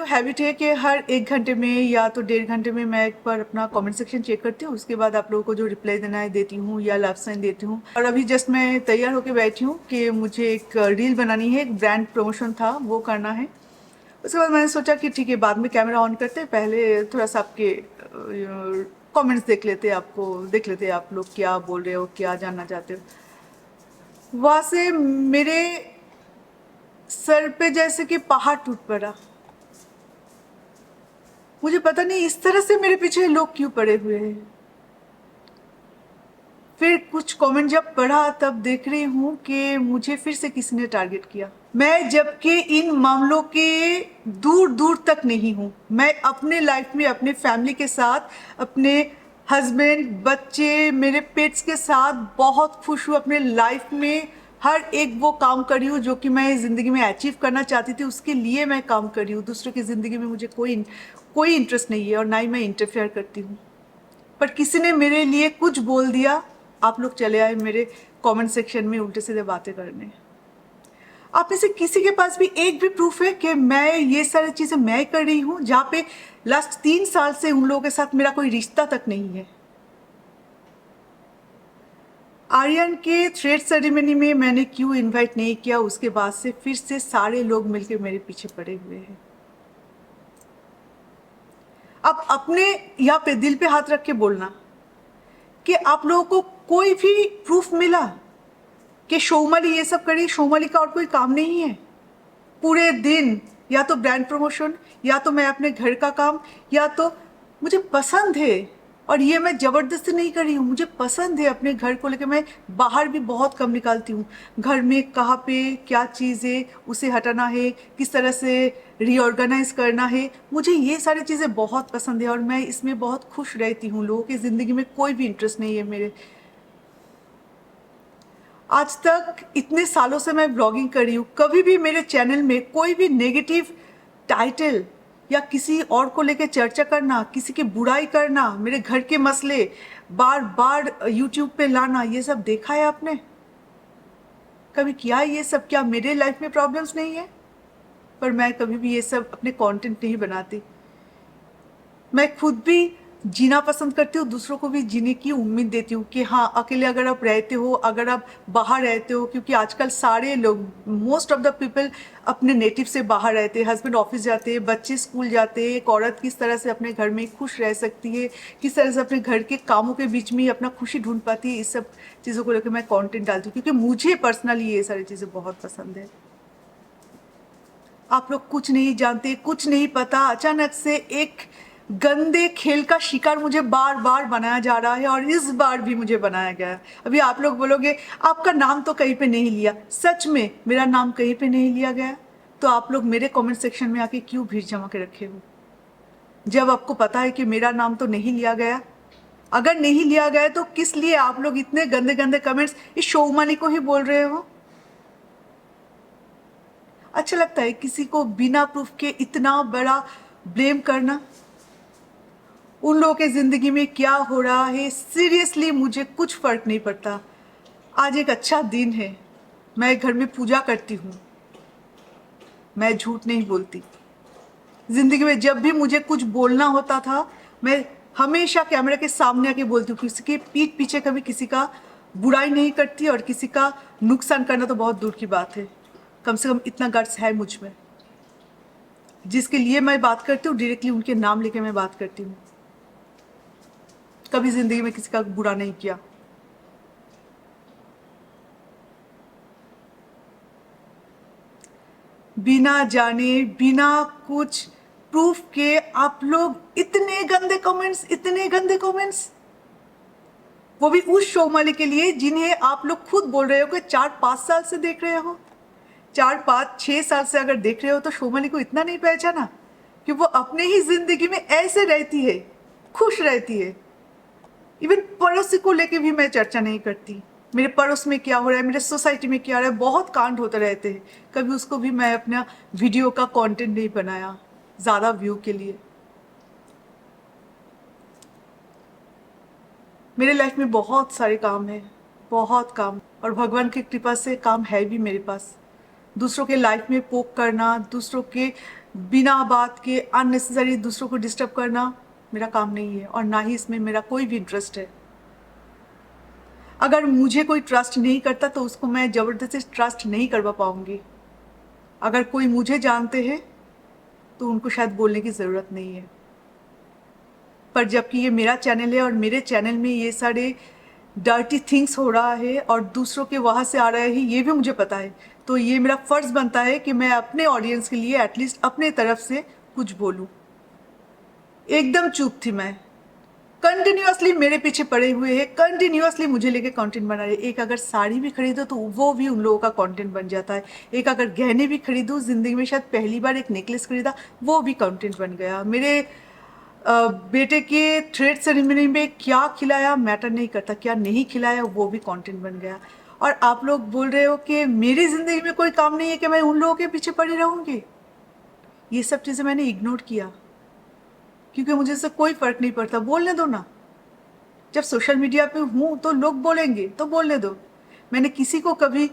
जो हैबिट है कि हर 1 घंटे में या तो 1.5 घंटे में मैं एक बार अपना कमेंट सेक्शन चेक करती हूँ, उसके बाद आप लोगों को जो रिप्लाई देना है देती हूँ या लव साइन देती हूँ। और अभी जस्ट मैं तैयार होकर बैठी हूँ कि मुझे एक रील बनानी है, एक ब्रांड प्रमोशन था वो करना है। उसके बाद मैंने सोचा कि ठीक है, बाद में कैमरा ऑन करते हैं, पहले थोड़ा सा आपके कमेंट्स देख लेते, आपको देख लेते आप लोग क्या बोल रहे हो, क्या जानना चाहते हो। वहाँ से मेरे सर पे जैसे कि पहाड़ टूट पड़ा। मुझे पता नहीं इस तरह से मेरे पीछे लोग क्यों पड़े हुए हैं। फिर कुछ कमेंट जब पढ़ा तब देख रही हूँ कि मुझे फिर से किसी ने टारगेट किया। मैं जबकि इन मामलों के दूर दूर तक नहीं हूँ। मैं अपने लाइफ में अपने फैमिली के साथ, अपने हस्बैंड, बच्चे, मेरे पेट्स के साथ बहुत खुश हूँ। अपने लाइफ में हर एक वो काम कर रही हूँ जो कि मैं ज़िंदगी में अचीव करना चाहती थी, उसके लिए मैं काम कर रही हूँ। दूसरों की ज़िंदगी में मुझे कोई इंटरेस्ट नहीं है और ना ही मैं इंटरफेयर करती हूँ। पर किसी ने मेरे लिए कुछ बोल दिया, आप लोग चले आए मेरे कमेंट सेक्शन में उल्टे सीधे बातें करने। आप में से किसी के पास भी एक भी प्रूफ है कि मैं ये सारी चीज़ें मैं कर रही हूँ, जहाँ पे लास्ट 3 साल से उन लोगों के साथ मेरा कोई रिश्ता तक नहीं है। आर्यन के थ्रेड सेरेमनी में मैंने क्यों इनवाइट नहीं किया, उसके बाद से फिर से सारे लोग मिलकर मेरे पीछे पड़े हुए हैं। अब अपने यहाँ पे दिल पे हाथ रख के बोलना कि आप लोगों को कोई भी प्रूफ मिला कि शोमाली ये सब करी। शोमाली का और कोई काम नहीं है। पूरे दिन या तो ब्रांड प्रमोशन, या तो मैं अपने घर का काम, या तो मुझे पसंद है, और ये मैं ज़बरदस्ती नहीं कर रही हूँ, मुझे पसंद है अपने घर को लेकर। मैं बाहर भी बहुत कम निकालती हूँ। घर में कहाँ पे क्या चीज़ है, उसे हटाना है, किस तरह से रीऑर्गेनाइज करना है, मुझे ये सारी चीज़ें बहुत पसंद है और मैं इसमें बहुत खुश रहती हूँ। लोगों की ज़िंदगी में कोई भी इंटरेस्ट नहीं है मेरे। आज तक इतने सालों से मैं ब्लॉगिंग कर रही हूँ, कभी भी मेरे चैनल में कोई भी नेगेटिव टाइटल या किसी और को लेकर चर्चा करना, किसी की बुराई करना, मेरे घर के मसले बार बार यूट्यूब पे लाना, ये सब देखा है आपने? कभी किया है ये सब? क्या मेरे लाइफ में प्रॉब्लम्स नहीं है? पर मैं कभी भी ये सब अपने कंटेंट नहीं बनाती। मैं खुद भी जीना पसंद करती हूँ, दूसरों को भी जीने की उम्मीद देती हूँ कि हाँ, अकेले अगर आप रहते हो, अगर आप बाहर रहते हो, क्योंकि आजकल सारे लोग, मोस्ट ऑफ द पीपल अपने नेटिव से बाहर रहते हैं। हस्बैंड ऑफिस जाते हैं, बच्चे स्कूल जाते हैं। एक औरत किस तरह से अपने घर में खुश रह सकती है, किस तरह से अपने घर के कामों के बीच में अपना खुशी ढूंढ पाती है, इस सब चीज़ों को लेकर मैं कॉन्टेंट डालती हूँ, क्योंकि मुझे पर्सनली ये सारी चीज़ें बहुत पसंद है। आप लोग कुछ नहीं जानते, कुछ नहीं पता। अचानक से एक गंदे खेल का शिकार मुझे बार बार बनाया जा रहा है, और इस बार भी मुझे बनाया गया है। अभी आप लोग बोलोगे आपका नाम तो कहीं पे नहीं लिया। सच में मेरा नाम कहीं पे नहीं लिया गया। तो आप लोग मेरे कमेंट सेक्शन में आके क्यों भीड़ जमा के रखे हो, जब आपको पता है कि मेरा नाम तो नहीं लिया गया? अगर नहीं लिया गया तो किस लिए आप लोग इतने गंदे गंदे कमेंट्स इस शोमानी को ही बोल रहे हो? अच्छा लगता है किसी को बिना प्रूफ के इतना बड़ा ब्लेम करना? उन लोगों के ज़िंदगी में क्या हो रहा है, सीरियसली मुझे कुछ फ़र्क नहीं पड़ता। आज एक अच्छा दिन है, मैं घर में पूजा करती हूँ, मैं झूठ नहीं बोलती। ज़िंदगी में जब भी मुझे कुछ बोलना होता था, मैं हमेशा कैमरा के सामने आके बोलती हूँ। किसी के पीठ पीछे कभी किसी का बुराई नहीं करती, और किसी का नुकसान करना तो बहुत दूर की बात है। कम से कम इतना गट्स है मुझ में। जिसके लिए मैं बात करती हूँ, डायरेक्टली उनके नाम लेके मैं बात करती हूँ। कभी ज़िंदगी में किसी का बुरा नहीं किया। बिना जाने, बिना कुछ प्रूफ के आप लोग इतने गंदे कमेंट्स, इतने गंदे कमेंट्स, वो भी उस शोमाली के लिए जिन्हें आप लोग खुद बोल रहे हो कि 4-5 साल से देख रहे हो। 4-5-6 साल से अगर देख रहे हो तो शोमाली को इतना नहीं पहचाना कि वो अपने ही जिंदगी में ऐसे रहती है, खुश रहती है। इवन पड़ोसी को लेके भी मैं चर्चा नहीं करती। मेरे पड़ोस में क्या हो रहा है, मेरे सोसाइटी में क्या हो रहा है, बहुत कांड होते रहते हैं। कभी उसको भी मैं अपना वीडियो का कंटेंट नहीं बनाया ज़्यादा व्यू के लिए। मेरे लाइफ में बहुत सारे काम हैं, बहुत काम, और भगवान की कृपा से काम है भी मेरे पास। दूसरों के लाइफ में पोक करना, दूसरों के बिना बात के अननेसेसरी दूसरों को डिस्टर्ब करना मेरा काम नहीं है, और ना ही इसमें मेरा कोई भी इंटरेस्ट है। अगर मुझे कोई ट्रस्ट नहीं करता तो उसको मैं ज़बरदस्ती ट्रस्ट नहीं करवा पाऊंगी। अगर कोई मुझे जानते हैं तो उनको शायद बोलने की ज़रूरत नहीं है, पर जबकि ये मेरा चैनल है और मेरे चैनल में ये सारे डर्टी थिंग्स हो रहा है और दूसरों के वहाँ से आ रहा है, ये भी मुझे पता है। तो ये मेरा फ़र्ज़ बनता है कि मैं अपने ऑडियंस के लिए एटलीस्ट अपने तरफ से कुछ बोलूँ। एकदम चुप थी मैं। कंटिन्यूअसली मेरे पीछे पड़े हुए हैं, कंटिन्यूअसली मुझे लेके कंटेंट बना रहे। एक अगर साड़ी भी खरीदो तो वो भी उन लोगों का कंटेंट बन जाता है। एक अगर गहने भी खरीदो, ज़िंदगी में शायद पहली बार एक नेकलेस खरीदा, वो भी कंटेंट बन गया। मेरे बेटे के थ्रेड सेरेमनी में क्या खिलाया मैटर नहीं करता, क्या नहीं खिलाया वो भी कंटेंट बन गया। और आप लोग बोल रहे हो कि मेरी ज़िंदगी में कोई काम नहीं है कि मैं उन लोगों के पीछे पड़ी रहूँगी। ये सब चीज़ें मैंने इग्नोर किया, क्योंकि मुझे इससे कोई फ़र्क नहीं पड़ता। बोलने दो ना, जब सोशल मीडिया पे हूँ तो लोग बोलेंगे तो बोलने दो। मैंने किसी को कभी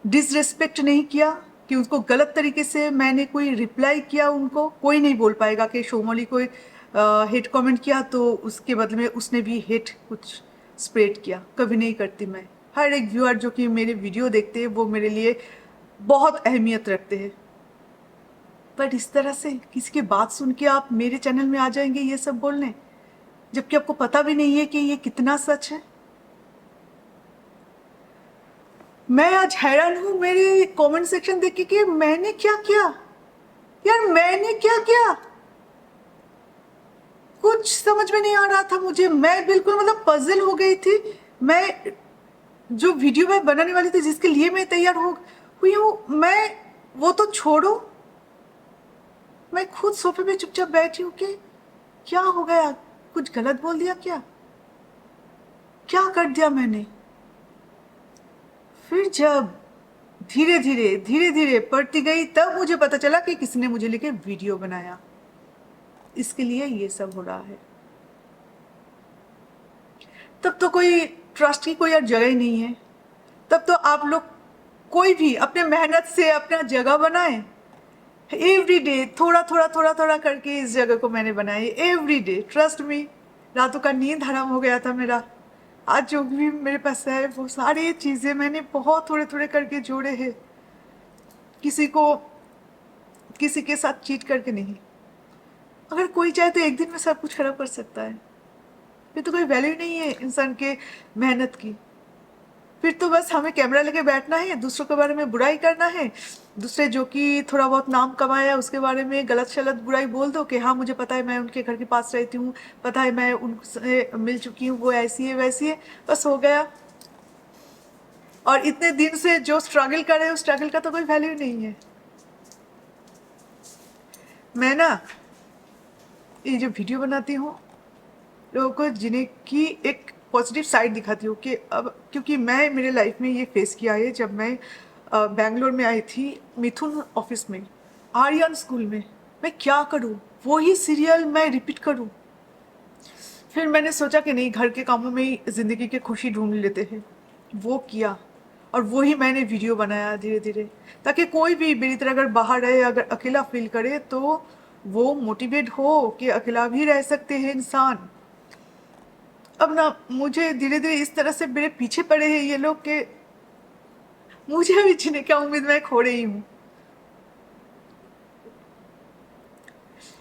डिसरेस्पेक्ट नहीं किया कि उसको गलत तरीके से मैंने कोई रिप्लाई किया। उनको कोई नहीं बोल पाएगा कि शोमोली कोई हेट कमेंट किया तो उसके बदले में उसने भी हेट कुछ स्प्रेड किया। कभी नहीं करती मैं। हर एक व्यूअर जो कि मेरे वीडियो देखते हैं वो मेरे लिए बहुत अहमियत रखते हैं। बट इस तरह से किसी की बात सुन के आप मेरे चैनल में आ जाएंगे ये सब बोलने, जबकि आपको पता भी नहीं है कि ये कितना सच है। मैं आज हैरान हूं मेरे कमेंट सेक्शन देख के कि मैंने क्या किया। यार मैंने क्या किया, कुछ समझ में नहीं आ रहा था मुझे। मैं बिल्कुल मतलब पजल हो गई थी। मैं जो वीडियो मैं बनाने वाली थी, जिसके लिए मैं तैयार हो हुई हूँ, मैं वो तो छोड़ो, मैं खुद सोफे पे चुपचाप बैठी हूँ कि क्या हो गया, कुछ गलत बोल दिया क्या कर दिया मैंने। फिर जब धीरे धीरे पढ़ती गई तब मुझे पता चला कि किसने मुझे लेके वीडियो बनाया। इसके लिए ये सब हो रहा है। तब तो कोई ट्रस्ट की कोई और जगह ही नहीं है। तब तो आप लोग कोई भी अपने मेहनत से अपना जगह बनाए। एवरी डे थोड़ा थोड़ा करके इस जगह को मैंने बनाई। एवरी डे, ट्रस्ट मी, रातों का नींद हराम हो गया था मेरा। आज जो भी मेरे पास है वो सारी चीज़ें मैंने बहुत थोड़े थोड़े करके जोड़े हैं। किसी को किसी के साथ चीट करके नहीं। अगर कोई चाहे तो एक दिन में सब कुछ खराब कर सकता है। फिर तो कोई वैल्यू नहीं है इंसान के मेहनत की। फिर तो बस हमें कैमरा लेके बैठना है, दूसरों के बारे में बुराई करना है। दूसरे जो कि थोड़ा बहुत नाम कमाया उसके बारे में गलत शलत बुराई बोल दो कि हाँ मुझे पता है, मैं उनके घर के पास रहती हूँ, पता है मैं उनसे मिल चुकी हूँ, वो ऐसी है वैसी है, बस हो गया। और इतने दिन से जो स्ट्रगल कर रहे हैं उस स्ट्रगल का तो कोई वैल्यू नहीं है। मैं ना ये जो वीडियो बनाती हूँ लोगों को जीने की एक पॉजिटिव साइड दिखाती हूँ कि अब, क्योंकि मैं मेरे लाइफ में ये फेस किया है। जब मैं बैंगलोर में आई थी मिथुन ऑफिस में, आर्यन स्कूल में, मैं क्या करूँ, वही सीरियल मैं रिपीट करूँ। फिर मैंने सोचा कि नहीं, घर के कामों में ही ज़िंदगी की खुशी ढूंढ लेते हैं। वो किया और वही मैंने वीडियो बनाया धीरे धीरे, ताकि कोई भी मेरी तरह अगर बाहर रहे, अगर अकेला फील करे तो वो मोटिवेट हो कि अकेला भी रह सकते हैं इंसान। अब ना मुझे धीरे धीरे इस तरह से मेरे पीछे पड़े हैं ये लोग कि मुझे भी जीने का उम्मीद मैं खो रही हूँ।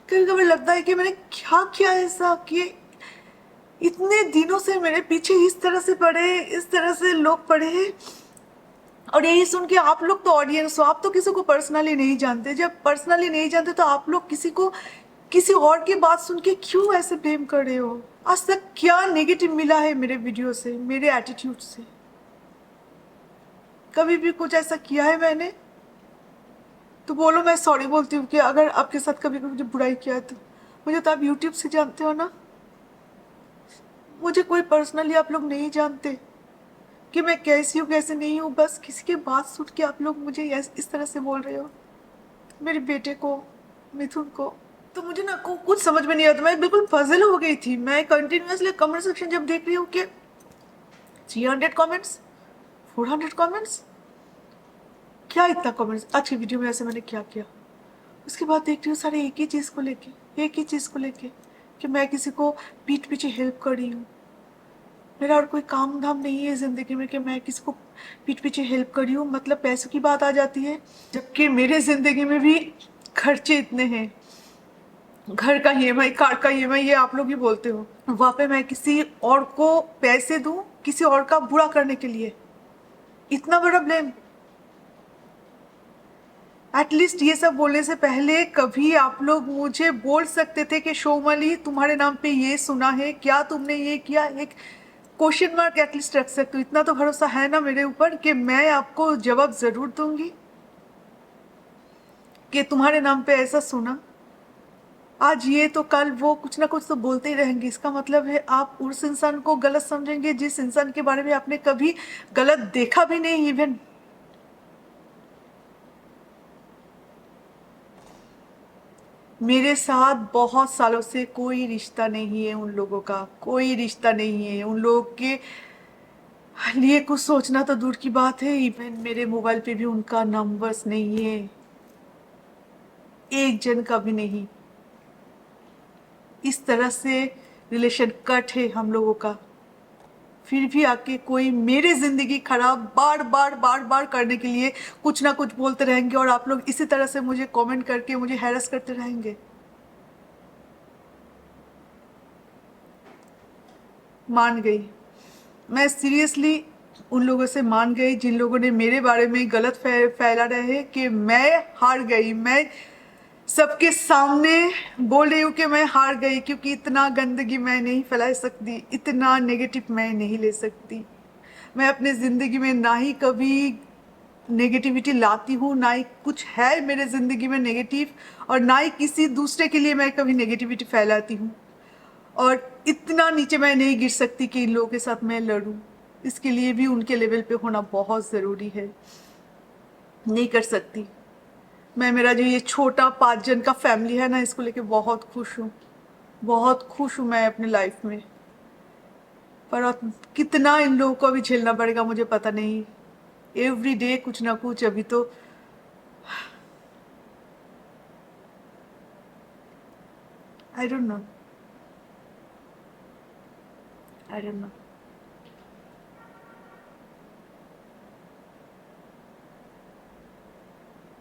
कभी कभी लगता है कि मैंने क्या किया ऐसा कि इतने दिनों से मेरे पीछे इस तरह से पड़े, इस तरह से लोग पड़े हैं। और यही सुन के आप लोग तो ऑडियंस हो, आप तो किसी को पर्सनली नहीं जानते। जब पर्सनली नहीं जानते तो आप लोग किसी को किसी और की बात सुन के क्यों ऐसे ब्लेम कर रहे हो। आज तक क्या नेगेटिव मिला है मेरे वीडियो से, मेरे एटीट्यूड से? कभी भी कुछ ऐसा किया है मैंने? तो बोलो, मैं सॉरी बोलती हूँ कि अगर आपके साथ कभी कभी मुझे बुराई किया है तो। मुझे तो आप यूट्यूब से जानते हो ना, मुझे कोई पर्सनली आप लोग नहीं जानते कि मैं कैसी हूँ कैसे नहीं हूँ। बस किसी की बात सुन के आप लोग मुझे इस तरह से बोल रहे हो, मेरे बेटे को, मिथुन को। तो मुझे ना कुछ समझ में नहीं आता। मैं बिल्कुल पजल हो गई थी। मैं कंटिन्यूसली कमेंट सेक्शन जब देख रही हूँ कि 300 कमेंट्स, 400 कमेंट्स, क्या इतना कमेंट्स, आज की वीडियो में ऐसे मैंने क्या किया। उसके बाद देखती हूँ सारे एक ही चीज़ को लेके, एक ही चीज़ को लेके कि मैं किसी को पीठ पीछे हेल्प कर रही हूँ। मेरा और कोई काम धाम नहीं है ज़िंदगी में कि मैं किसी को पीठ पीछे हेल्प कर रही हूँ। मतलब पैसों की बात आ जाती है, जबकि मेरे ज़िंदगी में भी खर्चे इतने हैं। घर का ईएमआई, कार का ईएमआई, ये आप लोग ही बोलते हो। वहाँ पे मैं किसी और को पैसे दूँ किसी और का बुरा करने के लिए, इतना बड़ा ब्लेम। एटलीस्ट ये सब बोलने से पहले कभी आप लोग मुझे बोल सकते थे कि शोमली तुम्हारे नाम पे ये सुना है, क्या तुमने ये किया, एक क्वेश्चन मार्क एटलीस्ट रख सकते हो। इतना तो भरोसा है ना मेरे ऊपर कि मैं आपको जवाब जरूर दूंगी कि तुम्हारे नाम पे ऐसा सुना। आज ये तो कल वो, कुछ ना कुछ तो बोलते ही रहेंगे। इसका मतलब है आप उस इंसान को गलत समझेंगे जिस इंसान के बारे में आपने कभी गलत देखा भी नहीं। इवन मेरे साथ बहुत सालों से कोई रिश्ता नहीं है उन लोगों का, कोई रिश्ता नहीं है उन लोगों के लिए। कुछ सोचना तो दूर की बात है, इवन मेरे मोबाइल पे भी उनका नंबर्स नहीं है, एक जन का भी नहीं। इस तरह से रिलेशन कट है हम लोगों का। फिर भी आके कोई मेरे जिंदगी खराब बार बार बार बार करने के लिए कुछ ना कुछ बोलते रहेंगे, और आप लोग इसी तरह से मुझे कमेंट करके मुझे हैरेस करते रहेंगे। मान गई मैं, सीरियसली उन लोगों से मान गई जिन लोगों ने मेरे बारे में गलत फैला रहे हैं कि मैं हार गई। मैं सबके सामने बोल रही हूँ कि मैं हार गई, क्योंकि इतना गंदगी मैं नहीं फैला सकती, इतना नेगेटिव मैं नहीं ले सकती। मैं अपने ज़िंदगी में ना ही कभी नेगेटिविटी लाती हूँ, ना ही कुछ है मेरे ज़िंदगी में नेगेटिव, और ना ही किसी दूसरे के लिए मैं कभी नेगेटिविटी फैलाती हूँ। और इतना नीचे मैं नहीं गिर सकती कि इन लोगों के साथ मैं लड़ूं। इसके लिए भी उनके लेवल पे होना बहुत ज़रूरी है। नहीं कर सकती मैं। मेरा जो ये छोटा 5 जन का फैमिली है ना, इसको लेके बहुत खुश हूँ, बहुत खुश हूँ मैं अपने लाइफ में। पर अब कितना इन लोगों को अभी झेलना पड़ेगा मुझे पता नहीं। एवरी डे कुछ ना कुछ। अभी तो I don't know, I don't know.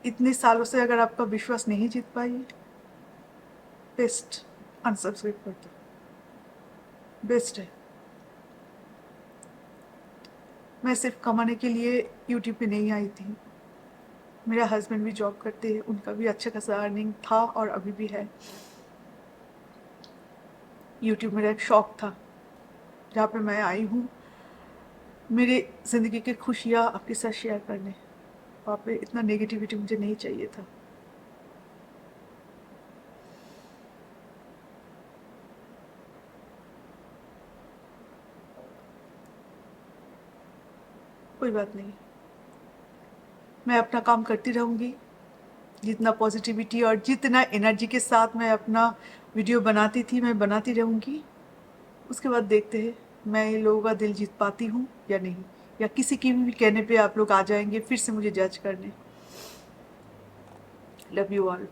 इतने सालों से अगर आपका विश्वास नहीं जीत पाई, बेस्ट अनसब्सक्राइब कर दो, बेस्ट है। मैं सिर्फ कमाने के लिए यूट्यूब पे नहीं आई थी। मेरा हस्बैंड भी जॉब करते हैं, उनका भी अच्छा खासा अर्निंग था और अभी भी है। यूट्यूब मेरा एक शौक था, जहाँ पे मैं आई हूँ मेरे ज़िंदगी की खुशियाँ आपके साथ शेयर करने। वहाँ पे इतना नेगेटिविटी मुझे नहीं चाहिए था। कोई बात नहीं, मैं अपना काम करती रहूँगी। जितना पॉजिटिविटी और जितना एनर्जी के साथ मैं अपना वीडियो बनाती थी, मैं बनाती रहूँगी। उसके बाद देखते हैं मैं इन लोगों का दिल जीत पाती हूँ या नहीं, या किसी की भी कहने पे आप लोग आ जाएंगे फिर से मुझे जज करने। Love you all.